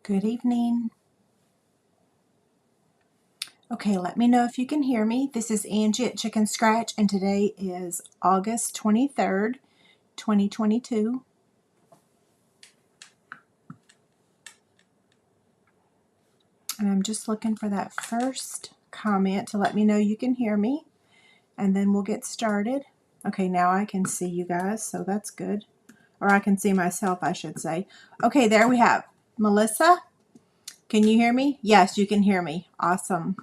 Good evening. Okay, let me know if you can hear me. This is Angie at Chicken Scratch, and today is August 23rd, 2022. And I'm just looking for that first comment to let me know you can hear me, and then we'll get started. Okay, now I can see you guys, so that's good. Or I can see myself, I should say. Okay, there we have Melissa. Can you hear me? Yes, you can hear me. Awesome.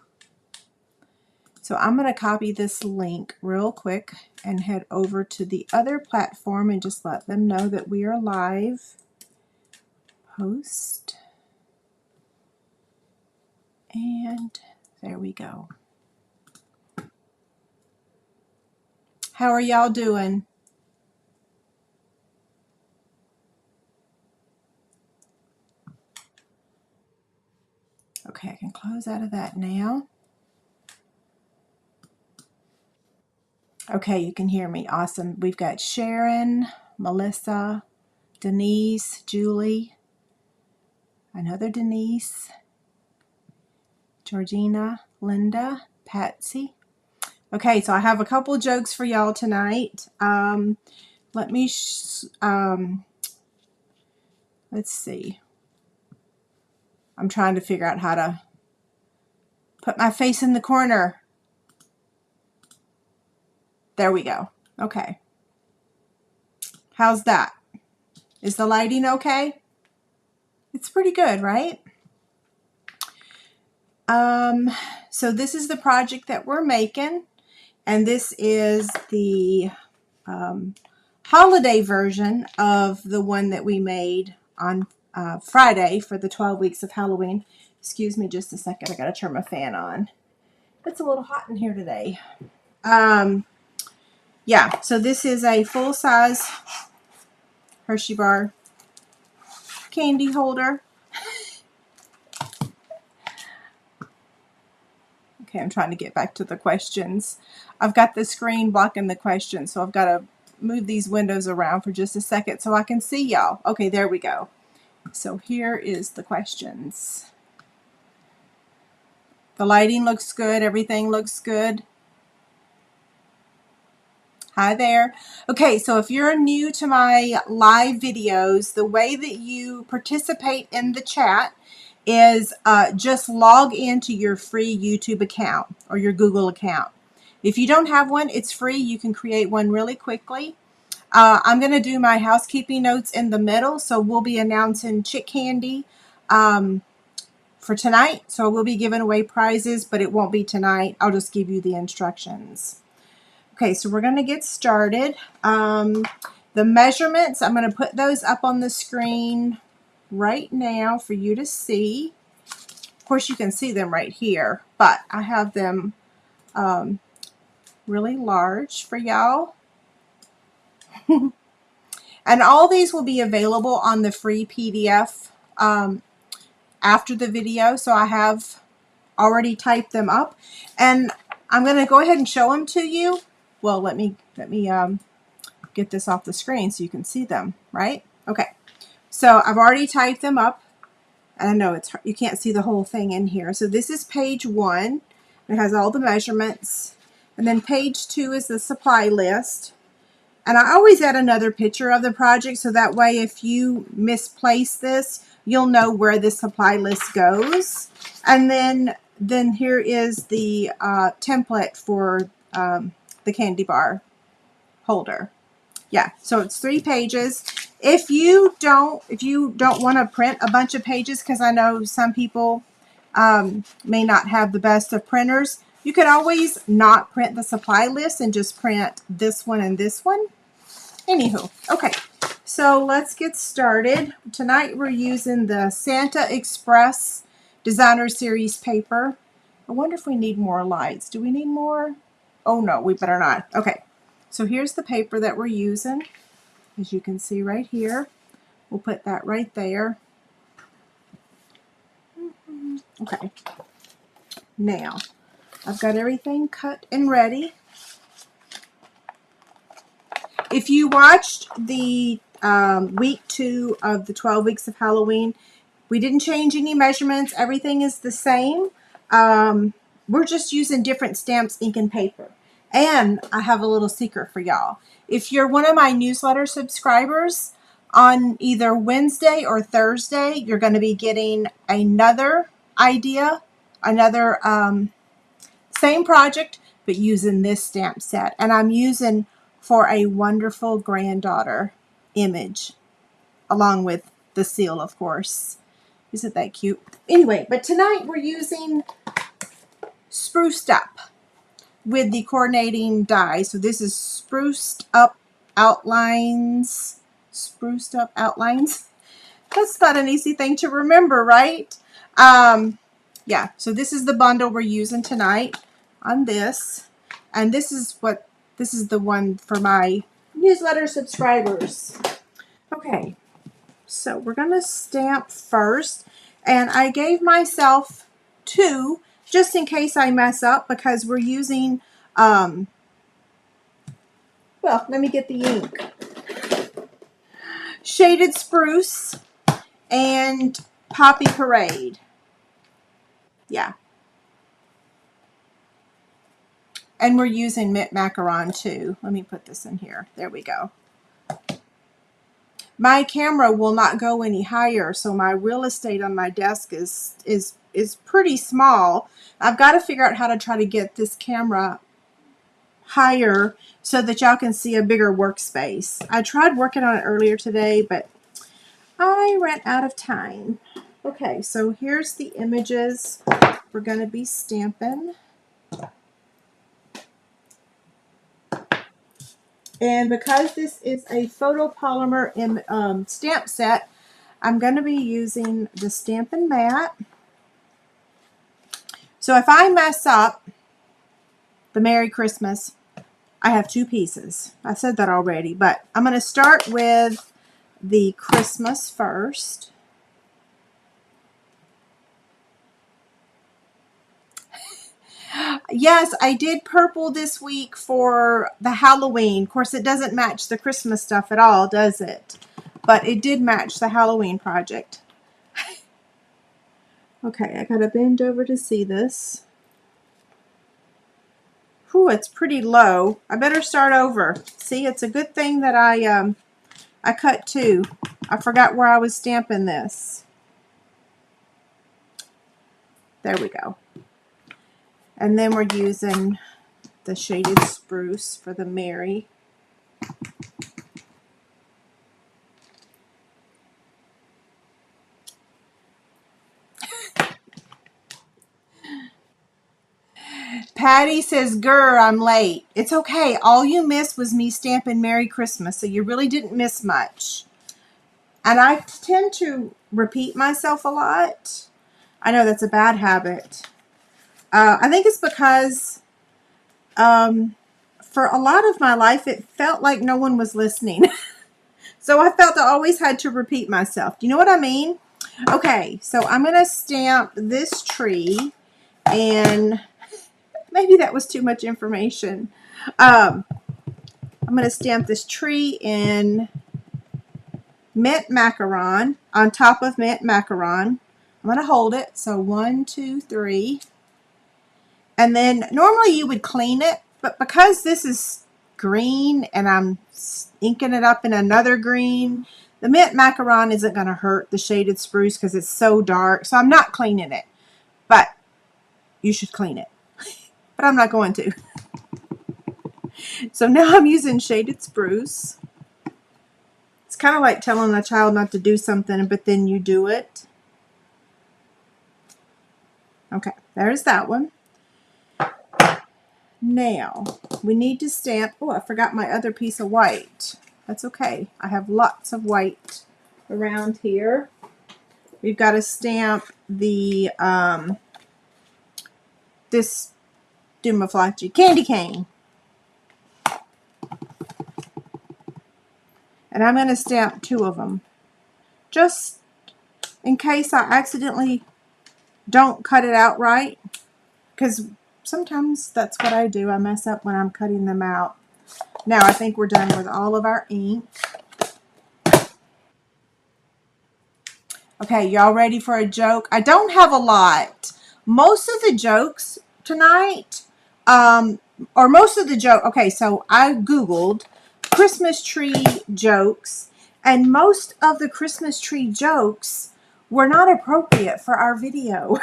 So I'm going to copy this link real quick and head over to the other platform and just let them know that we are live. Post. And there we go. How are y'all doing? Okay, I can close out of that now. Okay, you can hear me. Awesome. We've got Sharon, Melissa, Denise, Julie, another Denise, Georgina, Linda, Patsy. Okay, so I have a couple jokes for y'all tonight. Let's see. I'm trying to figure out how to put my face in the corner. There we go. Okay. How's that? Is the lighting okay? It's pretty good, right? So this is the project that we're making, and this is the holiday version of the one that we made on Friday for the 12 weeks of Halloween. Excuse me just a second. I gotta turn my fan on. It's a little hot in here today. Yeah, so this is a full-size Hershey bar candy holder. Okay, I'm trying to get back to the questions. I've got the screen blocking the questions, so I've got to move these windows around for just a second so I can see y'all. Okay, there we go. So here is the questions. The lighting looks good. Everything looks good. Hi there. Okay, so if you're new to my live videos, the way that you participate in the chat is just log into your free YouTube account or your Google account. If you don't have one, it's free. You can create one really quickly. I'm going to do my housekeeping notes in the middle, so we'll be announcing Chick Candy for tonight. So we'll be giving away prizes, but it won't be tonight. I'll just give you the instructions. Okay, so we're going to get started. The measurements, I'm going to put those up on the screen right now for you to see. Of course, you can see them right here, but I have them really large for y'all. And all these will be available on the free PDF after the video, so I have already typed them up. And I'm going to go ahead and show them to you. Well, let me get this off the screen so you can see them, right? Okay, so I've already typed them up. And I know you can't see the whole thing in here. So this is page 1. It has all the measurements. And then page 2 is the supply list. And I always add another picture of the project so that way if you misplace this, you'll know where the supply list goes. And then here is the template for the candy bar holder. Yeah, so it's 3 pages. If you don't want to print a bunch of pages, because I know some people may not have the best of printers, you could always not print the supply list and just print this one and this one. Anywho, okay, so let's get started. Tonight we're using the Santa Express Designer Series paper. I wonder if we need more lights. Do we need more? Oh no, we better not. Okay, so here's the paper that we're using. As you can see right here. We'll put that right there. Okay, now I've got everything cut and ready. If you watched the week 2 of the 12 weeks of Halloween, We didn't change any measurements. Everything is the same. We're just using different stamps, ink, and paper. And I have a little secret for y'all. If you're one of my newsletter subscribers, on either Wednesday or Thursday, you're going to be getting another idea, another same project, but using this stamp set. And I'm using For a Wonderful Granddaughter image, along with the seal, of course. Isn't that cute? Anyway, but tonight we're using Spruced Up with the coordinating die. So this is Spruced Up Outlines. Spruced Up Outlines. That's not an easy thing to remember, right? Yeah, so this is the bundle we're using tonight on this. And this is the one for my newsletter subscribers. Okay, so we're going to stamp first. And I gave myself 2 just in case I mess up, because we're using, well, let me get the ink. Shaded Spruce and Poppy Parade. Yeah. And we're using Mint Macaron too. Let me put this in here. There we go. My camera will not go any higher, so my real estate on my desk is pretty small. I've got to figure out how to try to get this camera higher so that y'all can see a bigger workspace. I tried working on it earlier today, but I ran out of time. Okay, so here's the images we're going to be stamping. And because this is a photopolymer stamp set, I'm going to be using the Stampin' Mat. So if I mess up the Merry Christmas, I have 2 pieces. I said that already, but I'm going to start with the Christmas first. Yes, I did purple this week for the Halloween. Of course, it doesn't match the Christmas stuff at all, does it? But it did match the Halloween project. Okay, I gotta bend over to see this. Whew, it's pretty low. I better start over. See, it's a good thing that I cut 2. I forgot where I was stamping this. There we go. And then we're using the Shaded Spruce for the Mary. Patty says, "Grr, I'm late." It's okay. All you missed was me stamping Merry Christmas, so you really didn't miss much. And I tend to repeat myself a lot. I know that's a bad habit. I think it's because for a lot of my life, it felt like no one was listening. So I felt I always had to repeat myself. Do you know what I mean? Okay, so I'm going to stamp this tree, and maybe that was too much information. I'm going to stamp this tree in Mint Macaron, on top of Mint Macaron. I'm going to hold it. So 1, 2, 3. And then normally you would clean it, but because this is green and I'm inking it up in another green, the Mint Macaron isn't going to hurt the Shaded Spruce because it's so dark. So I'm not cleaning it, but you should clean it. But I'm not going to. So now I'm using Shaded Spruce. It's kind of like telling a child not to do something, but then you do it. Okay, there's that one. Now, we need to stamp, oh, I forgot my other piece of white. That's okay. I have lots of white around here. We've got to stamp the, this Dumaflachi candy cane. And I'm going to stamp 2 of them. Just in case I accidentally don't cut it out right. Because sometimes that's what I do. I mess up when I'm cutting them out. Now I think we're done with all of our ink. Okay, y'all ready for a joke? I don't have a lot. Most of the jokes tonight, or most of the joke. Okay, so I Googled Christmas tree jokes, and most of the Christmas tree jokes were not appropriate for our video.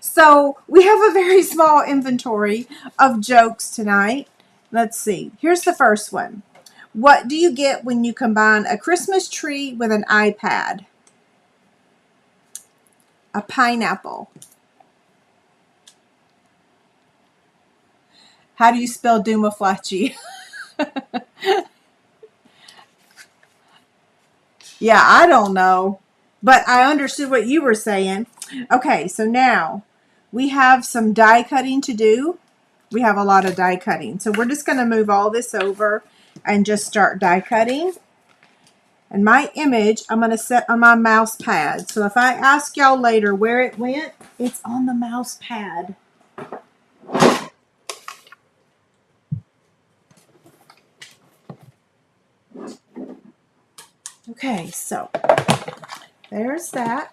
So we have a very small inventory of jokes tonight. Let's see. Here's the first one. What do you get when you combine a Christmas tree with an iPad? A pineapple. How do you spell Dumaflachi? Yeah, I don't know. But I understood what you were saying. Okay, so now we have some die cutting to do. We have a lot of die cutting. So we're just going to move all this over and just start die cutting. And my image, I'm going to set on my mouse pad. So if I ask y'all later where it went, it's on the mouse pad. Okay, so there's that.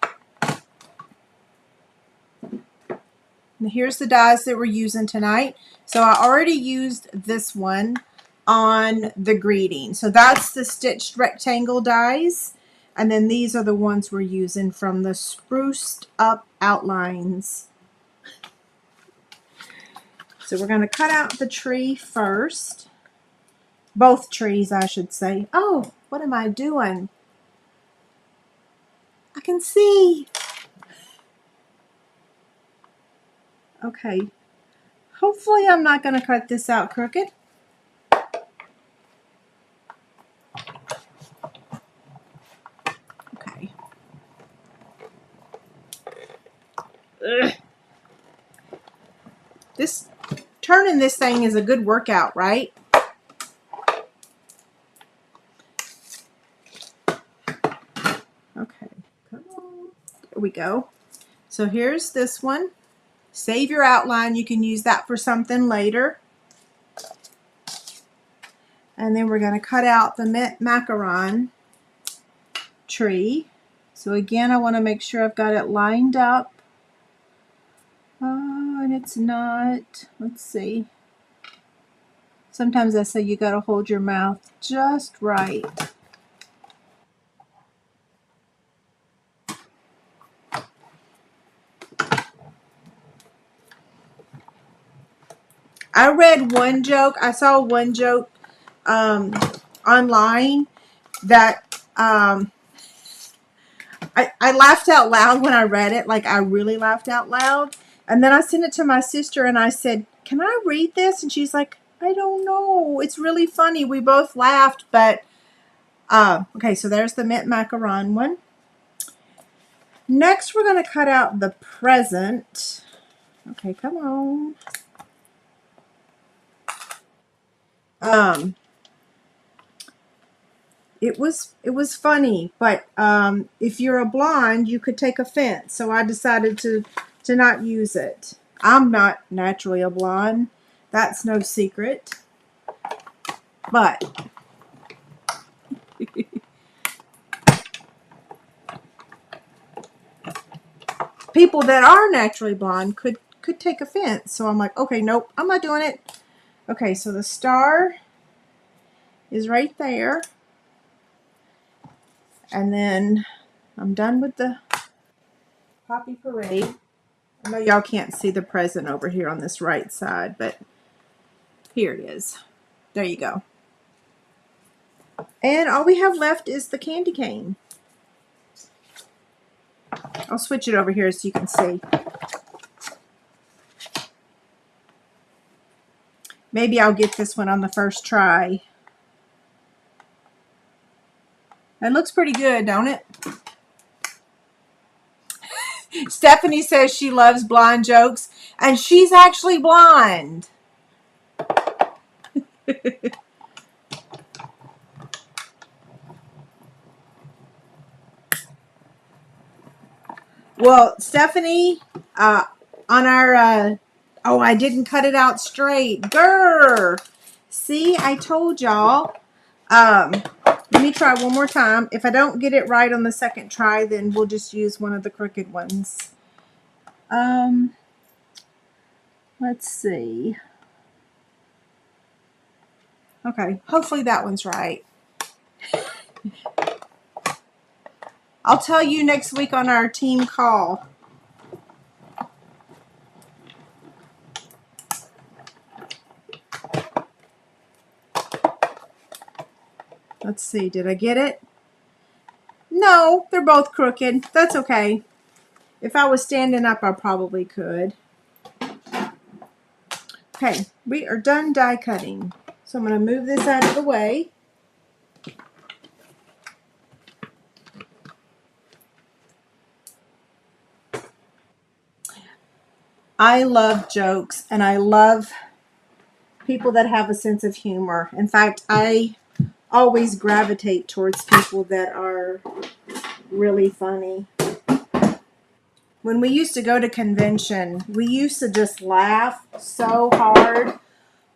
And here's the dies that we're using tonight. So I already used this one on the greeting. So that's the stitched rectangle dies. And then these are the ones we're using from the spruced up outlines. So we're going to cut out the tree first. Both trees, I should say. Oh, what am I doing? I can see. Okay. Hopefully I'm not going to cut this out crooked. Okay. Ugh. Turning this thing is a good workout, right? Okay. Come on. There we go. So here's this one. Save your outline. You can use that for something later. And then we're going to cut out the mint macaron tree. So again, I want to make sure I've got it lined up. Oh, and it's not. Let's see. Sometimes I say you got to hold your mouth just right. I read one joke. I saw one joke online that I laughed out loud when I read it. Like I really laughed out loud. And then I sent it to my sister and I said, "Can I read this?" And she's like, "I don't know. It's really funny." We both laughed, but okay, so there's the mint macaron one. Next, we're going to cut out the present. Okay, come on. It was funny, but if you're a blonde, you could take offense. So I decided to not use it. I'm not naturally a blonde. That's no secret. But people that are naturally blonde could take offense. So I'm like, okay, nope, I'm not doing it. Okay, so the star is right there. And then I'm done with the Poppy Parade. I know y'all can't see the present over here on this right side, but here it is. There you go. And all we have left is the candy cane. I'll switch it over here so you can see. Maybe I'll get this one on the first try. It looks pretty good, don't it? Stephanie says she loves blonde jokes, and she's actually blonde. Well, Stephanie, on our, oh, I didn't cut it out straight. Grr! See, I told y'all. Let me try one more time. If I don't get it right on the second try, then we'll just use one of the crooked ones. Let's see. Okay, hopefully that one's right. I'll tell you next week on our team call. Let's see, did I get it? No, they're both crooked. That's okay. If I was standing up, I probably could. Okay, we are done die cutting. So I'm going to move this out of the way. I love jokes, and I love people that have a sense of humor. In fact, I always gravitate towards people that are really funny. When we used to go to convention, we used to just laugh so hard.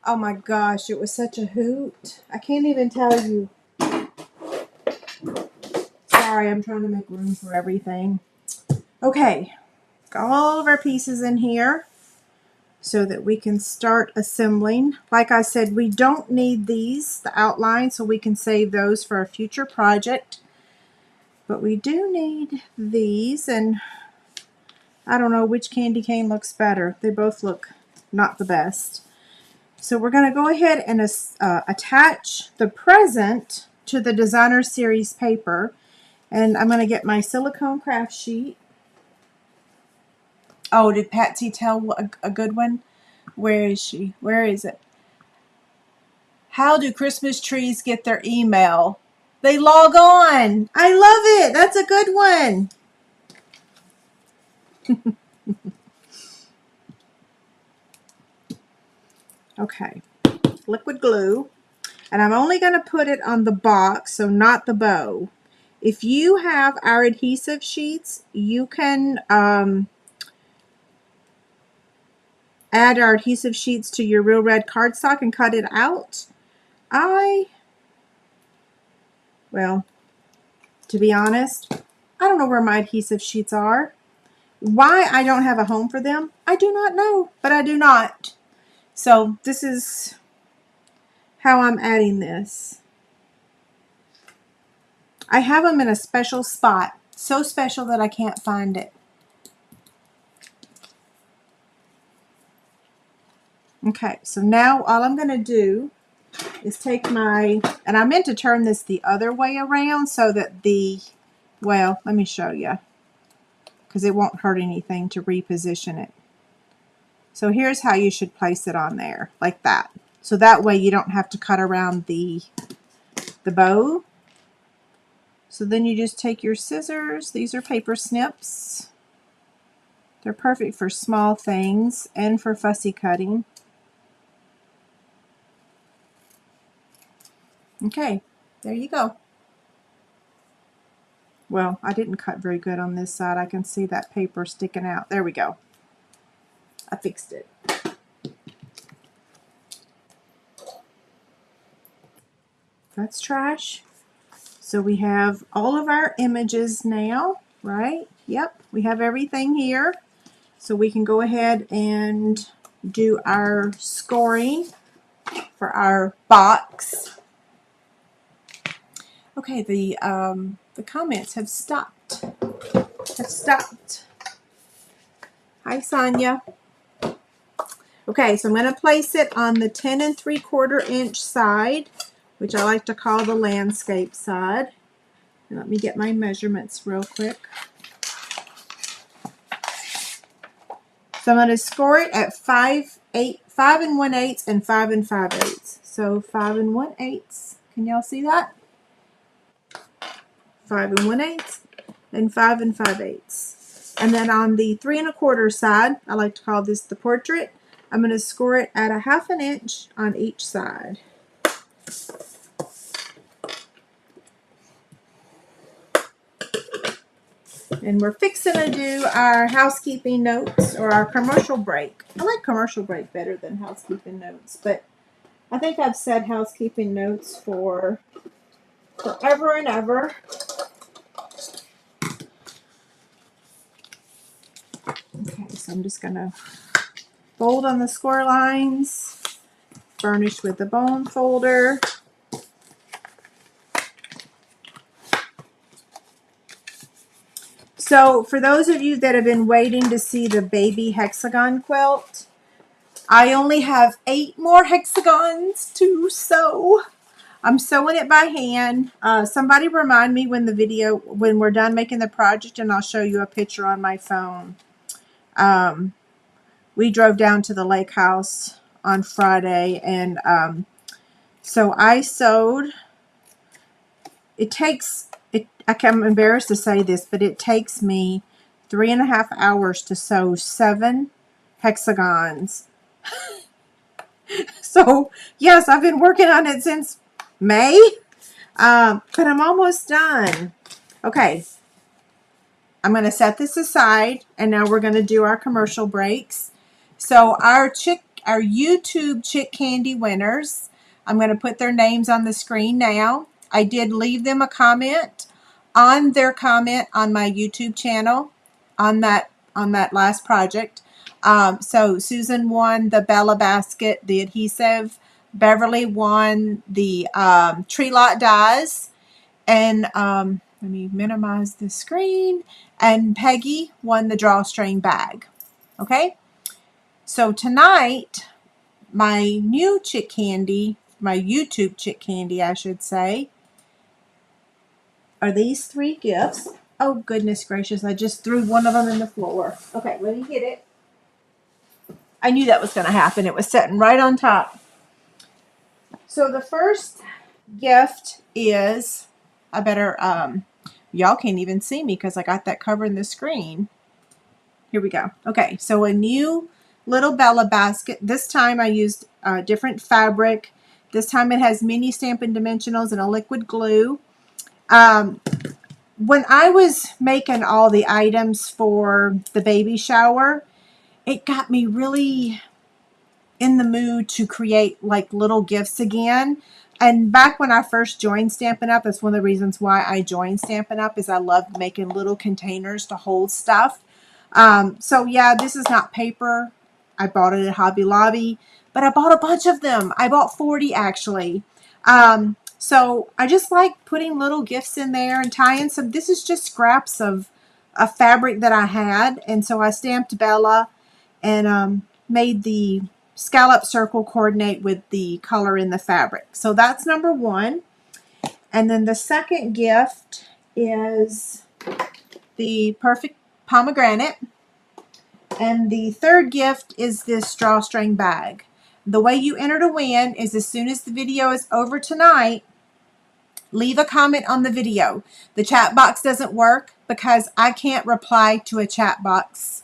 Oh my gosh, it was such a hoot. I can't even tell you. Sorry, I'm trying to make room for everything. Okay, got all of our pieces in here so that we can start assembling. Like I said, we don't need these, the outline, so we can save those for a future project. But we do need these, and I don't know which candy cane looks better. They both look not the best. So we're going to go ahead and attach the present to the Designer Series paper. And I'm going to get my silicone craft sheet. Oh, did Patsy tell a good one? Where is she? Where is it? How do Christmas trees get their email? They log on. I love it. That's a good one. Okay, liquid glue. And I'm only going to put it on the box, so not the bow. If you have our adhesive sheets, you can add our adhesive sheets to your Real Red cardstock and cut it out. Well, to be honest, I don't know where my adhesive sheets are. Why I don't have a home for them, I do not know, but I do not. So this is how I'm adding this. I have them in a special spot, so special that I can't find it. Okay, so now all I'm going to do is take my, and I meant to turn this the other way around so that the, well, let me show you, because it won't hurt anything to reposition it. So here's how you should place it on there, like that. So that way you don't have to cut around the bow. So then you just take your scissors. These are paper snips. They're perfect for small things and for fussy cutting. Okay, there you go. Well, I didn't cut very good on this side. I can see that paper sticking out. There we go. I fixed it. That's trash. So we have all of our images now, right? Yep, we have everything here. So we can go ahead and do our scoring for our box. Okay, the comments have stopped. Hi, Sonia. Okay, so I'm going to place it on the 10 3/4 inch side, which I like to call the landscape side. And let me get my measurements real quick. So I'm going to score it at 5 1/8 and 5 5/8. So 5 1/8. Can y'all see that? 5 1/8 and 5 5/8. And then on the 3 1/4 side, I like to call this the portrait. I'm going to score it at 1/2 inch on each side. And we're fixing to do our housekeeping notes or our commercial break. I like commercial break better than housekeeping notes, but I think I've said housekeeping notes for forever and ever. Okay, so I'm just going to fold on the score lines, burnish with the bone folder. So for those of you that have been waiting to see the baby hexagon quilt, I only have 8 more hexagons to sew. I'm sewing it by hand. Somebody remind me when we're done making the project, and I'll show you a picture on my phone. We drove down to the lake house on Friday, and so I sewed. I'm embarrassed to say this, but it takes me 3.5 hours to sew 7 hexagons. So yes, I've been working on it since May, but I'm almost done. Okay, I'm going to set this aside, and now we're going to do our commercial breaks. So our YouTube Chick Candy winners, I'm going to put their names on the screen now. I did leave them a comment on their comment on my YouTube channel on that last project. So Susan won the Bella basket, the adhesive. Beverly won the tree lot dies, and let me minimize the screen. And Peggy won the drawstring bag. Okay, so tonight my new Chick Candy, my YouTube Chick Candy, I should say, are these 3 gifts. Oh, goodness gracious. I just threw one of them in the floor. Okay, let me get it. I knew that was going to happen. It was sitting right on top. So the first gift is, I better, y'all can't even see me because I got that covering the screen. Here we go. Okay, so a new little Bella basket. This time I used different fabric. This time it has mini Stampin' Dimensionals and a liquid glue. When I was making all the items for the baby shower, it got me really in the mood to create like little gifts again. And back when I first joined Stampin' Up, that's one of the reasons why I joined Stampin' Up, is I loved making little containers to hold stuff. So yeah, this is not paper. I bought it at Hobby Lobby, but I bought a bunch of them. I bought 40 actually. So I just like putting little gifts in there and tying some. This is just scraps of a fabric that I had, and so I stamped Bella and made the scallop circle coordinate with the color in the fabric. So that's number 1. And then the second gift is the Perfect Pomegranate. And the third gift is this drawstring bag. The way you enter to win is as soon as the video is over tonight, leave a comment on the video. The chat box doesn't work because I can't reply to a chat box.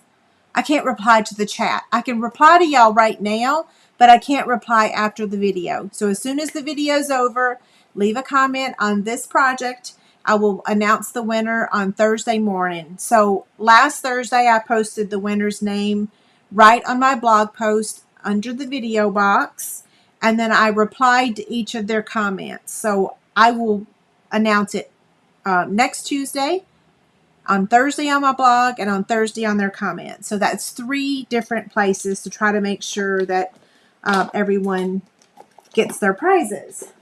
I can't reply to the chat. I can reply to y'all right now, but I can't reply after the video. So as soon as the video's over, leave a comment on this project. I will announce the winner on Thursday morning. So last Thursday, I posted the winner's name right on my blog post under the video box, and then I replied to each of their comments. So I will announce it next Tuesday, on Thursday on my blog, and on Thursday on their comments. So that's 3 different places to try to make sure that everyone gets their prizes.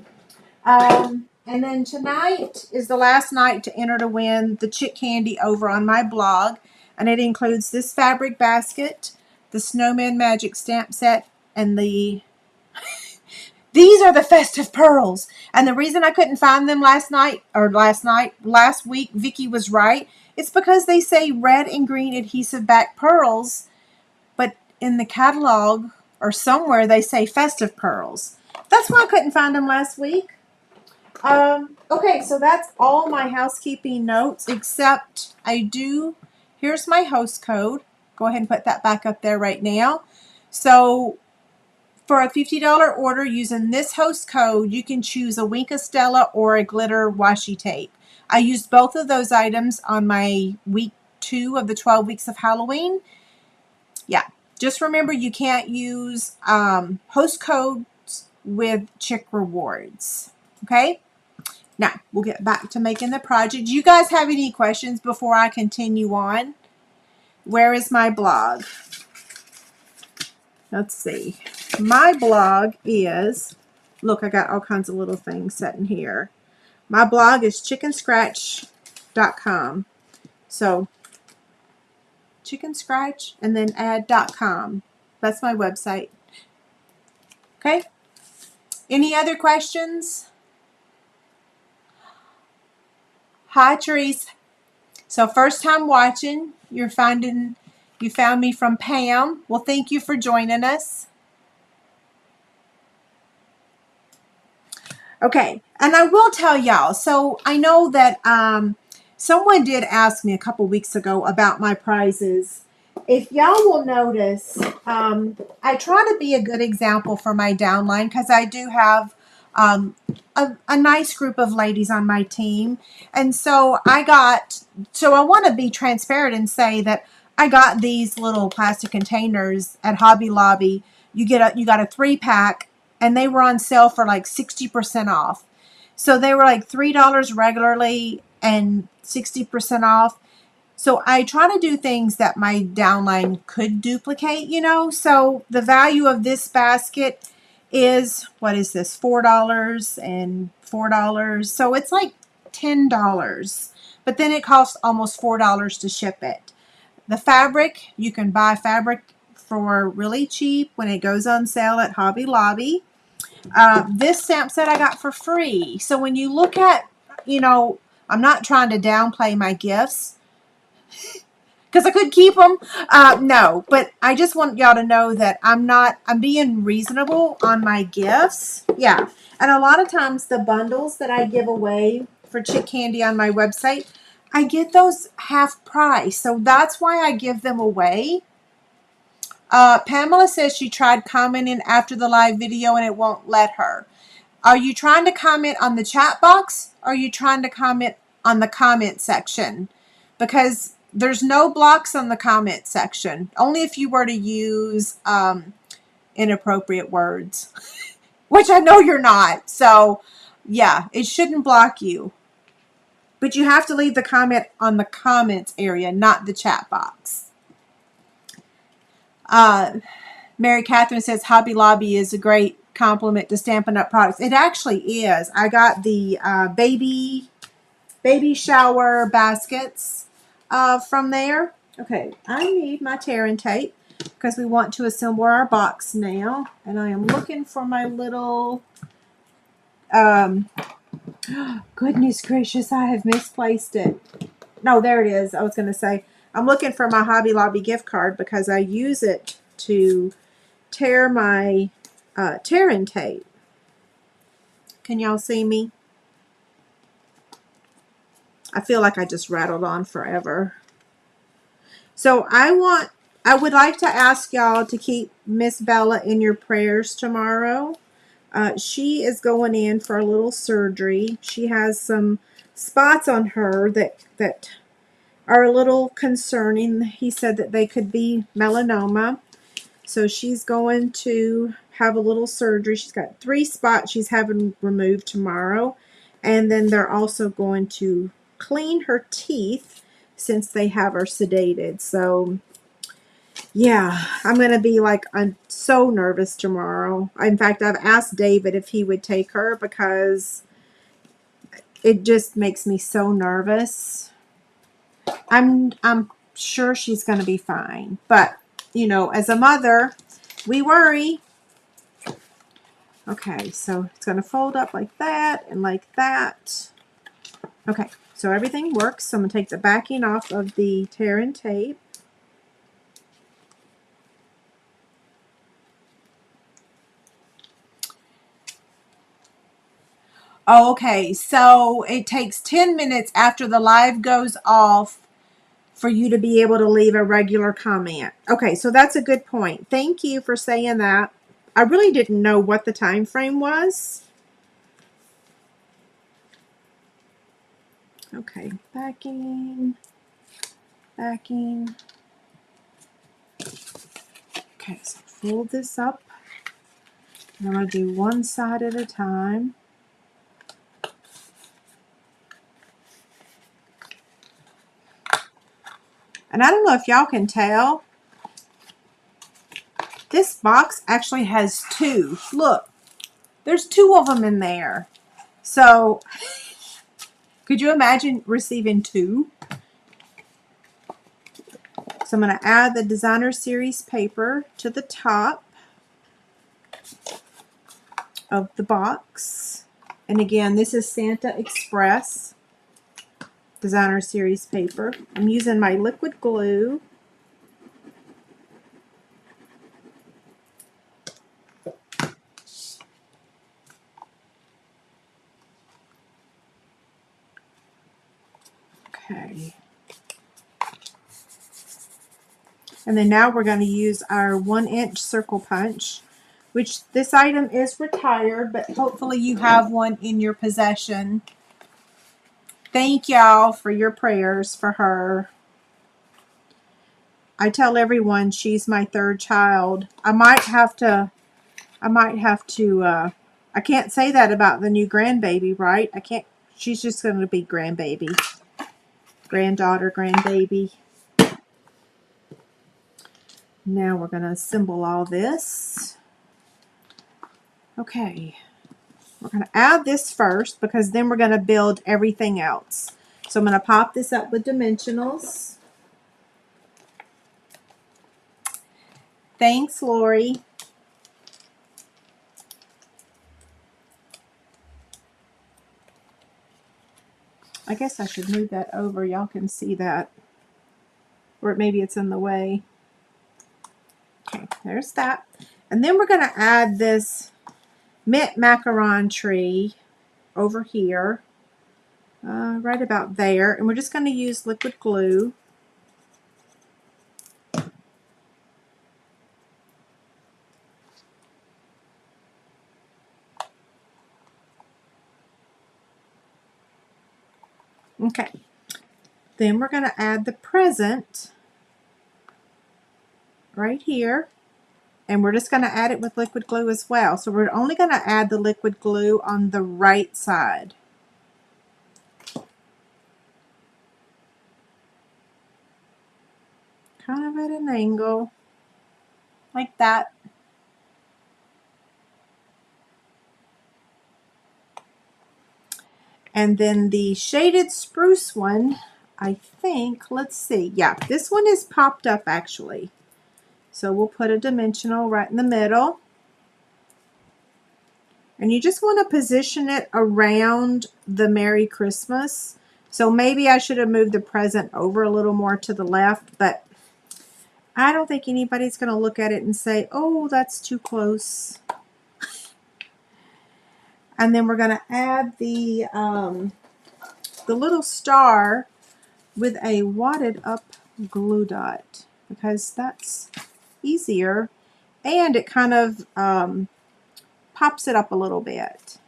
And then tonight is the last night to enter to win the Chick Candy over on my blog. And it includes this fabric basket, the Snowman Magic stamp set, and the... These are the festive pearls. And the reason I couldn't find them last week, Vicky was right. It's because they say red and green adhesive back pearls, but in the catalog or somewhere they say festive pearls. That's why I couldn't find them last week. Okay, so that's all my housekeeping notes, except here's my host code. Go ahead and put that back up there right now. So for a $50 order using this host code, you can choose a Wink of Stella or a glitter washi tape. I used both of those items on my week 2 of the 12 weeks of Halloween. Yeah, just remember you can't use host codes with Chick Rewards. Okay? Now, we'll get back to making the project. Do you guys have any questions before I continue on? Where is my blog? Let's see. My blog is, look, I got all kinds of little things set in here. My blog is chickenscratch.com. So, chicken scratch and then add.com. That's my website. Okay? Any other questions? Hi, Therese. So first time watching, you found me from Pam. Well, thank you for joining us. Okay, and I will tell y'all, so I know that someone did ask me a couple weeks ago about my prizes. If y'all will notice, I try to be a good example for my downline because I do have a nice group of ladies on my team. And so I want to be transparent and say that I got these little plastic containers at Hobby Lobby. You got a 3-pack. And they were on sale for like 60% off. So they were like $3 regularly and 60% off. So I try to do things that my downline could duplicate, you know. So the value of this basket is, what is this, $4 and $4. So it's like $10. But then it costs almost $4 to ship it. The fabric, you can buy fabric for really cheap when it goes on sale at Hobby Lobby. This stamp set I got for free. So when you look at, you know, I'm not trying to downplay my gifts because I could keep them. No, but I just want y'all to know that I'm being reasonable on my gifts. Yeah. And a lot of times the bundles that I give away for Chick Candy on my website, I get those half price. So that's why I give them away. Pamela says she tried commenting after the live video and it won't let her. Are you trying to comment on the chat box? Or are you trying to comment on the comment section? Because there's no blocks on the comment section. Only if you were to use inappropriate words. Which I know you're not. So, yeah, it shouldn't block you. But you have to leave the comment on the comments area, not the chat box. Mary Catherine says Hobby Lobby is a great compliment to Stampin' Up! Products. It actually is. I got the baby shower baskets from there. Okay, I need my tear and tape because we want to assemble our box now. And I am looking for my little... goodness gracious, I have misplaced it. No, there it is. I was going to say, I'm looking for my Hobby Lobby gift card because I use it to tear my tear and tape. Can y'all see me? I feel like I just rattled on forever. So I would like to ask y'all to keep Miss Bella in your prayers tomorrow. She is going in for a little surgery. She has some spots on her that are a little concerning. He said that they could be melanoma. So she's going to have a little surgery. She's got 3 spots she's having removed tomorrow. And then they're also going to clean her teeth since they have her sedated. So, yeah, I'm going to be like, I'm so nervous tomorrow. In fact, I've asked David if he would take her because it just makes me so nervous. I'm sure she's going to be fine. But, you know, as a mother, we worry. Okay, so it's going to fold up like that and like that. Okay, so everything works. So I'm going to take the backing off of the tear and tape. Okay, so it takes 10 minutes after the live goes off for you to be able to leave a regular comment. Okay, so that's a good point. Thank you for saying that. I really didn't know what the time frame was. Okay, backing. Okay, so fold this up. I'm going to do one side at a time. And I don't know if y'all can tell, this box actually has two. Look, there's two of them in there. So, could you imagine receiving two? So I'm going to add the Designer Series paper to the top of the box. And again, this is Santa Express Designer Series paper. I'm using my liquid glue. Okay. And then now we're going to use our 1-inch circle punch, which this item is retired, but hopefully you have one in your possession. Thank y'all for your prayers for her. I tell everyone she's my third child. I can't say that about the new grandbaby, right? I can't, she's just going to be grandbaby. Granddaughter, grandbaby. Now we're going to assemble all this. Okay. We're going to add this first because then we're going to build everything else. So I'm going to pop this up with dimensionals. Thanks, Lori. I guess I should move that over. Y'all can see that. Or maybe it's in the way. Okay, there's that. And then we're going to add this mint macaron tree over here. Right about there. And we're just going to use liquid glue. Okay. Then we're going to add the present right here. And we're just going to add it with liquid glue as well. So we're only going to add the liquid glue on the right side. Kind of at an angle, like that. And then the shaded spruce one, I think, let's see. Yeah, this one is popped up actually. So we'll put a dimensional right in the middle. And you just want to position it around the Merry Christmas. So maybe I should have moved the present over a little more to the left, but I don't think anybody's going to look at it and say, oh, that's too close. And then we're going to add the little star with a wadded up glue dot because that's easier and it kind of pops it up a little bit.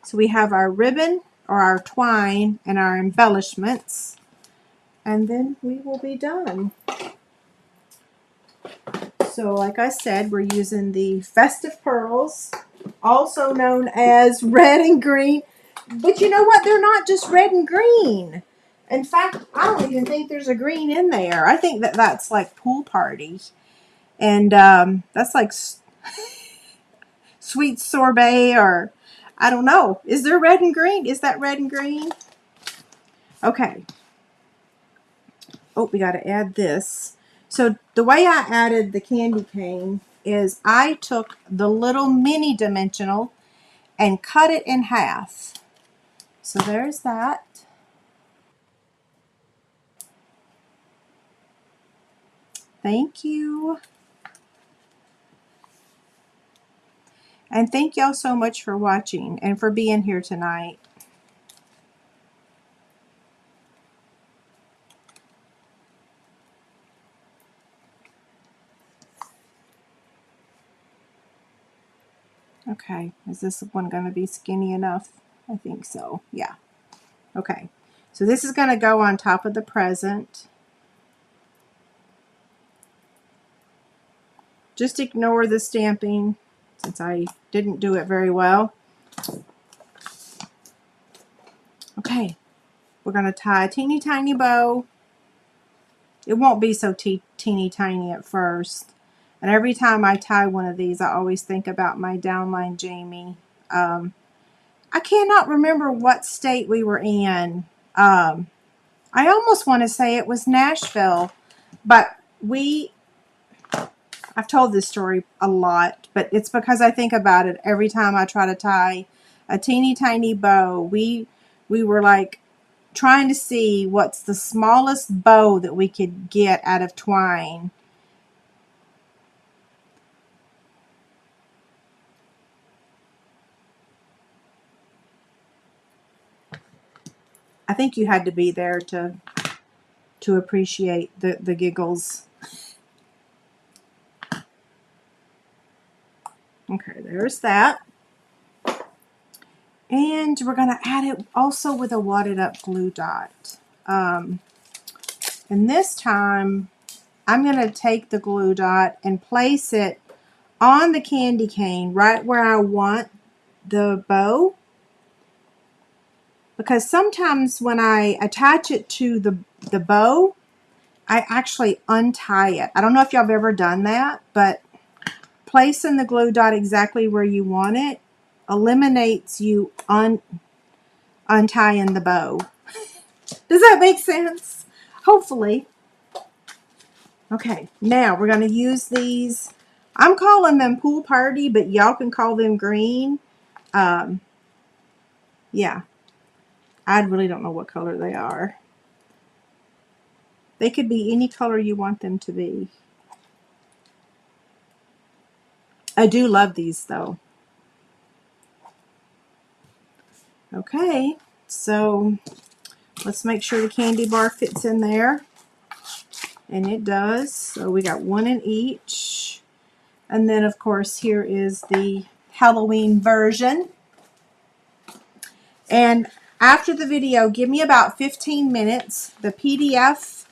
So we have our ribbon or our twine and our embellishments, and then we will be done. So like I said, we're using the Festive Pearls, also known as red and green. But you know what? They're not just red and green. In fact, I don't even think there's a green in there. I think that that's like Pool Party. And that's like Sweet Sorbet, or I don't know. Is there red and green? Is that red and green? Okay. Oh, we got to add this. So the way I added the candy cane is I took the little mini dimensional and cut it in half. So there's that. Thank you. And thank y'all so much for watching and for being here tonight. Okay, is this one going to be skinny enough? I think so, yeah. Okay, so this is going to go on top of the present. Just ignore the stamping since I didn't do it very well. Okay, We're going to tie a teeny tiny bow. It won't be so teeny tiny at first. And every time I tie one of these, I always think about my downline Jamie. I cannot remember what state we were in. I almost want to say it was Nashville, but I've told this story a lot, but it's because I think about it every time I try to tie a teeny tiny bow. We were like trying to see what's the smallest bow that we could get out of twine. I think you had to be there to appreciate the giggles. Okay, there's that. And we're going to add it also with a wadded up glue dot. And this time, I'm going to take the glue dot and place it on the candy cane right where I want the bow. Because sometimes when I attach it to the bow, I actually untie it. I don't know if y'all have ever done that, but placing the glue dot exactly where you want it eliminates you untying the bow. Does that make sense? Hopefully. Okay, now we're going to use these. I'm calling them Pool Party, but y'all can call them green. Yeah. I really don't know what color they are. They could be any color you want them to be. I do love these though. Okay, so let's make sure the candy bar fits in there. And it does. So we got one in each. And then of course here is the Halloween version. And after the video, give me about 15 minutes. The PDF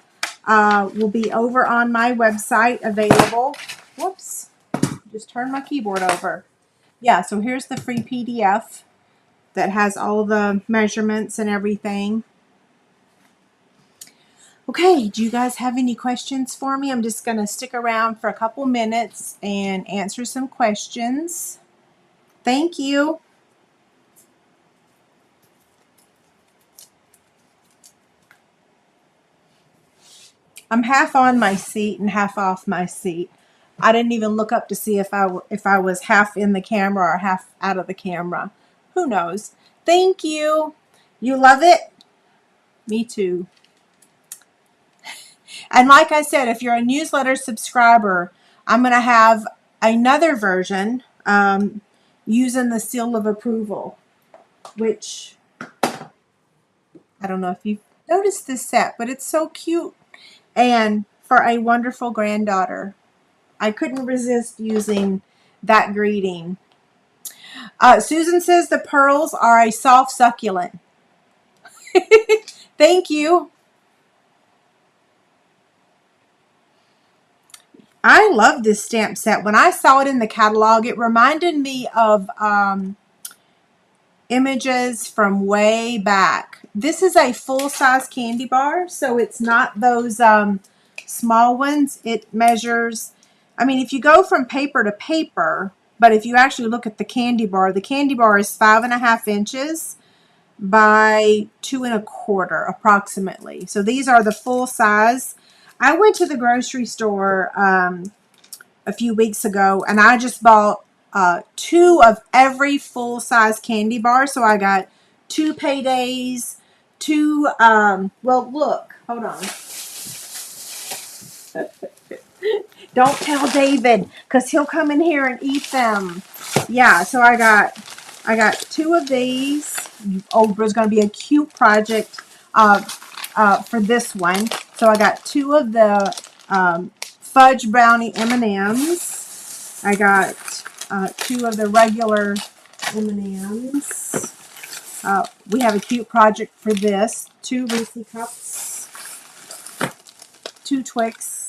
will be over on my website available. Whoops, just turned my keyboard over. Yeah, so here's the free PDF that has all the measurements and everything. Okay, do you guys have any questions for me? I'm just going to stick around for a couple minutes and answer some questions. Thank you. I'm half on my seat and half off my seat. I didn't even look up to see if I was half in the camera or half out of the camera. Who knows? Thank you. You love it? Me too. And like I said, if you're a newsletter subscriber, I'm going to have another version using the seal of approval, which I don't know if you've noticed this set, but it's so cute. And for a wonderful granddaughter, I couldn't resist using that greeting. Susan says the pearls are a soft succulent. Thank you. I love this stamp set. When I saw it in the catalog, it reminded me of images from way back. This is a full-size candy bar, so it's not those small ones. It measures, I mean, if you go from paper to paper, but if you actually look at the candy bar is 5.5 inches by 2 1/4 approximately. So these are the full size. I went to the grocery store a few weeks ago and I just bought 2 of every full size candy bar. So I got 2 paydays, 2, well, look, hold on. Don't tell David because he'll come in here and eat them. Yeah, so I got 2 of these. Oh, there's going to be a cute project for this one. So I got 2 of the fudge brownie M&Ms. I got 2 of the regular M&Ms. We have a cute project for this. 2 Reese's Cups, 2 Twix,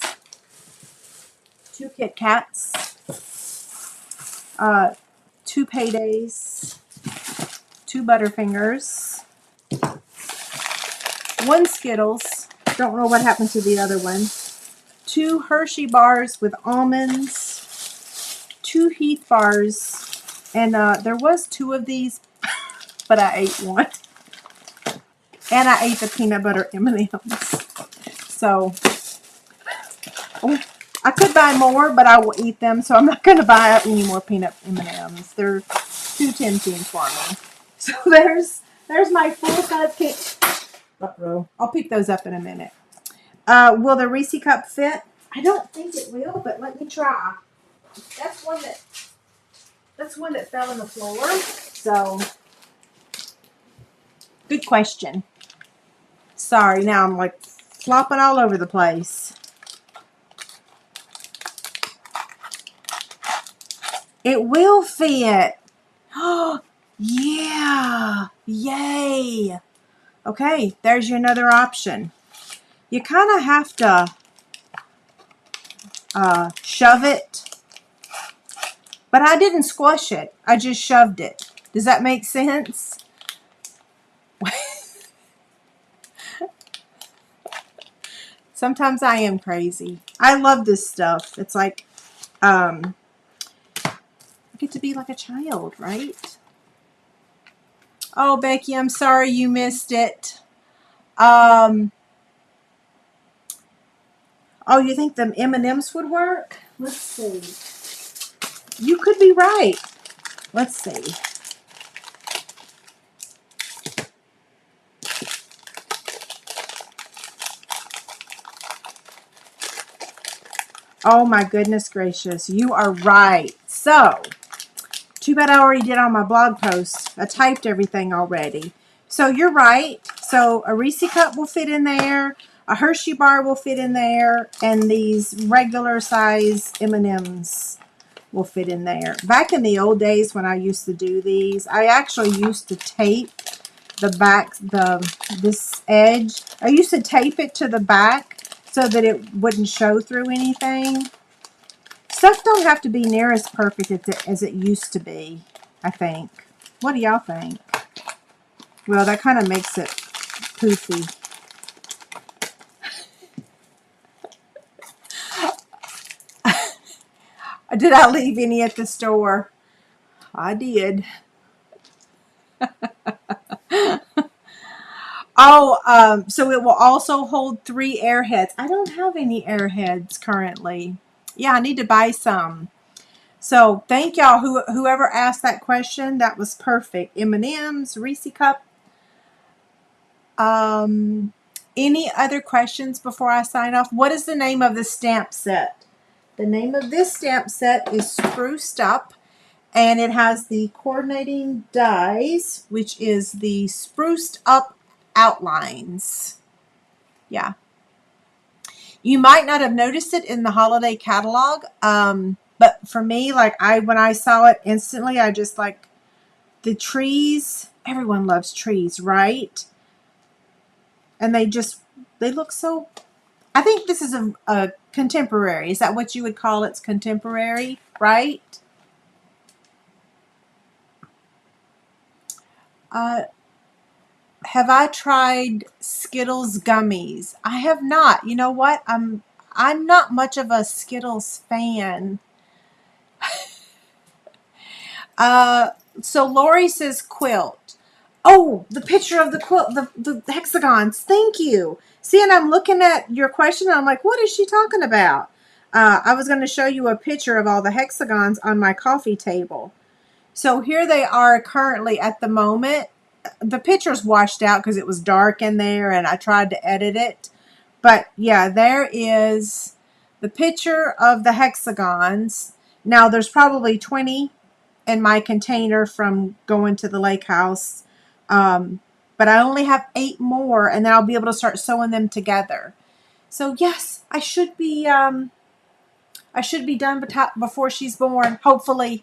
2 Kit Kats, 2 Paydays, 2 Butterfingers, 1 Skittles. Don't know what happened to the other one. 2 Hershey bars with almonds. 2 Heath bars. And there was 2 of these, but I ate 1. And I ate the peanut butter M&Ms. So, I could buy more, but I will eat them. So I'm not going to buy any more peanut M&Ms. They're too tempting for me. So there's my full-size cake. I'll pick those up in a minute. Will the Reese cup fit? I don't think it will, but let me try. That's one that fell on the floor. So, good question. Sorry, now I'm like flopping all over the place. It will fit. Oh, yeah. Yay. Okay, there's your another option. You kind of have to shove it. But I didn't squash it. I just shoved it. Does that make sense? Sometimes I am crazy. I love this stuff. It's like, I get to be like a child, right? Oh, Becky, I'm sorry you missed it. Oh, you think the M&Ms would work? Let's see. You could be right. Let's see. Oh my goodness gracious. You are right. So, too bad I already did on my blog post. I typed everything already. So you're right. So a Reese cup will fit in there. A Hershey bar will fit in there. And these regular size M&Ms will fit in there. Back in the old days when I used to do these, I actually used to tape the back, this edge. I used to tape it to the back so that it wouldn't show through anything. Stuff don't have to be near as perfect as it used to be, I think. What do y'all think? Well, that kind of makes it poofy. Did I leave any at the store? I did. Oh, so it will also hold 3 airheads. I don't have any airheads currently. Yeah, I need to buy some. So thank y'all whoever asked that question. That was perfect. M&M's, Reese cup. Any other questions before I sign off? What is the name of the stamp set? The name of this stamp set is Spruced Up. And it has the coordinating dies, which is the Spruced Up outlines. Yeah. You might not have noticed it in the holiday catalog, but for me, like when I saw it instantly, I just like the trees. Everyone loves trees, right? And they look so. I think this is a contemporary. Is that what you would call it's contemporary, right? Have I tried Skittles gummies? I have not. You know what? I'm not much of a Skittles fan. So Lori says quilt. Oh, the picture of the quilt, the hexagons. Thank you. See, and I'm looking at your question. And I'm like, what is she talking about? I was going to show you a picture of all the hexagons on my coffee table. So here they are currently at the moment. The picture's washed out because it was dark in there and I tried to edit it. But yeah, there is the picture of the hexagons. Now there's probably 20 in my container from going to the lake house. But I only have 8 more and then I'll be able to start sewing them together. So yes, I should be done before she's born, hopefully.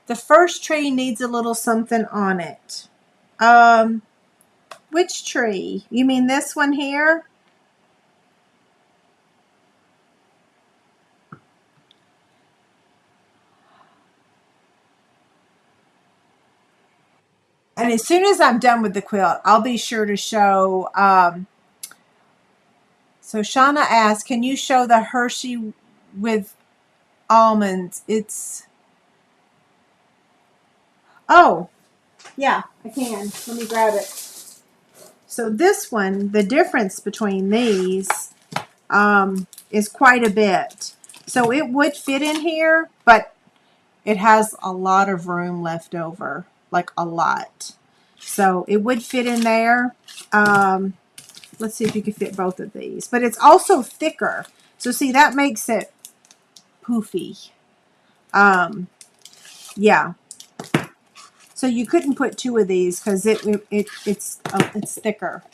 The first tree needs a little something on it. Which tree? You mean this one here? And as soon as I'm done with the quilt, I'll be sure to show So Shauna asked, can you show the Hershey with almonds? It's, oh, yeah, I can. Let me grab it. So this one, the difference between these is quite a bit. So it would fit in here, but it has a lot of room left over, like a lot. So it would fit in there. Let's see if you can fit both of these. But it's also thicker. So see, that makes it poofy. Yeah. So you couldn't put two of these because it's thicker.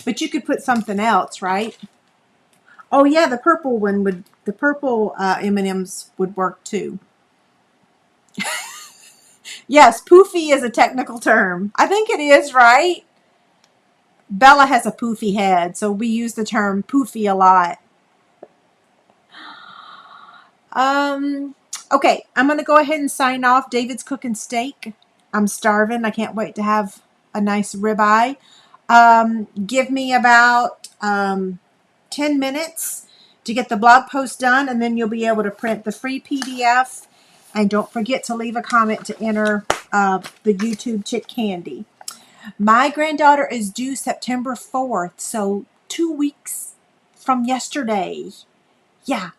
But you could put something else, right? Oh yeah, the purple one would. The purple M&Ms would work too. Yes, poofy is a technical term. I think it is, right? Bella has a poofy head, so we use the term poofy a lot. Okay, I'm going to go ahead and sign off. David's cooking steak. I'm starving. I can't wait to have a nice ribeye. Give me about 10 minutes to get the blog post done, and then you'll be able to print the free PDF. And don't forget to leave a comment to enter the YouTube Chick Candy. My granddaughter is due September 4th, so 2 weeks from yesterday. Yeah.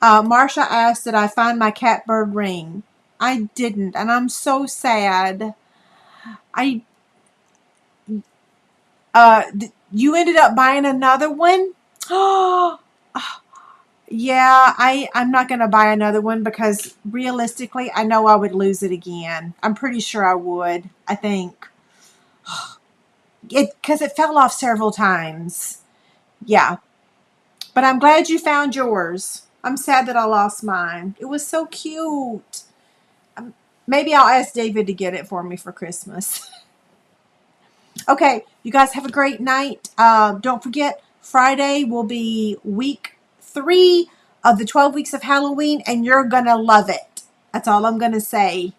Marsha asked, did I find my catbird ring? I didn't, and I'm so sad. You ended up buying another one? Oh, yeah, I'm not going to buy another one because realistically, I know I would lose it again. I'm pretty sure I would, I think. Because it fell off several times. Yeah. But I'm glad you found yours. I'm sad that I lost mine. It was so cute. Maybe I'll ask David to get it for me for Christmas. Okay, you guys have a great night. Don't forget, Friday will be week 3 of the 12 weeks of Halloween, and you're going to love it. That's all I'm going to say.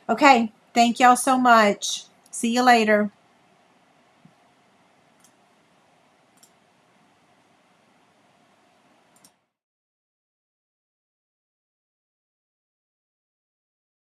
Okay, thank y'all so much. See you later.